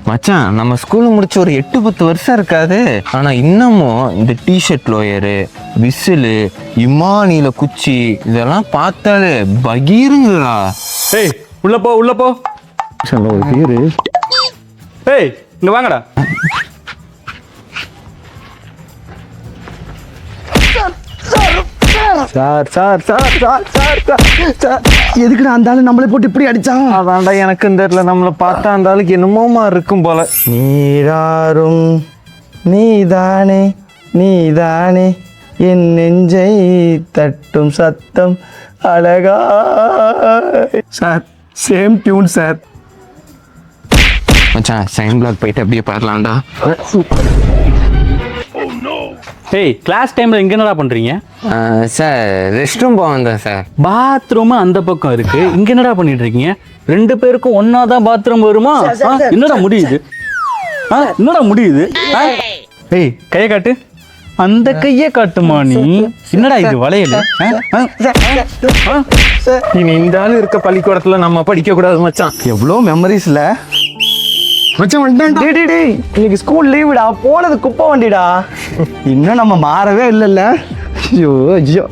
மச்சான் நம்ம ஸ்கூல் முடிச்சு ஒரு 8-10 வருஷம் இருக்காது. ஆனா இன்னமும் இந்த டிஷர்ட் லோயரு, விசிலு, இமானியில குச்சி இதெல்லாம் பார்த்தாலே பகீருங்களா. ஏய் உள்ள போ உள்ள போ. ஒரு பேரு. ஏய் இங்க வாங்கடா. Sir sir sir sir sir sir sir எதுக்குடா அந்த ஆளு நம்மளை போட்டு இப்படி அடிச்சான்? அதான்டா எனக்கு தெரியல. நம்மளை பார்த்தா அந்த ஆளுக்கு என்னமோமா இருக்கும் போல. நீராறும் நீதானே நீதானே என் நெஞ்சை தட்டும் சத்தம் அழகா. Sir same tune sir. மச்சான் சைன் பிளாக் போயிட்டு அப்படியே பாடலாம்டா. ஏய் கிளாஸ் டைம்ல இங்க என்னடா பண்றீங்க? சார் ரெஸ்ட் ரூம் போக வந்தேன் சார். பாத்ரூம் அந்த பக்கம் இருக்கு, இங்க என்னடா பண்ணிட்டு இருக்கீங்க? 2 பேருக்கும் ஒன்னாதான் பாத்ரூம் வருமா? என்னடா முடியுது? என்னடா முடியுது? ஏய் கையை காட்டு. அந்த கையை காட்டுமா நீ? என்னடா இது வளையல்? இனி இந்த ஆள் இருக்க பள்ளிக்கூடத்துல நம்ம படிக்க கூடாது மச்சான். எவ்வளோ மெமரிஸ்ல மச்சான் வந்துட்டான்டா. டேய் இன்னைக்கு ஸ்கூல் லீவுடா, போனது குப்பை வண்டிடா. இன்னும் நம்ம மாறவே இல்லைல்ல. ஐயோ ஐயோ.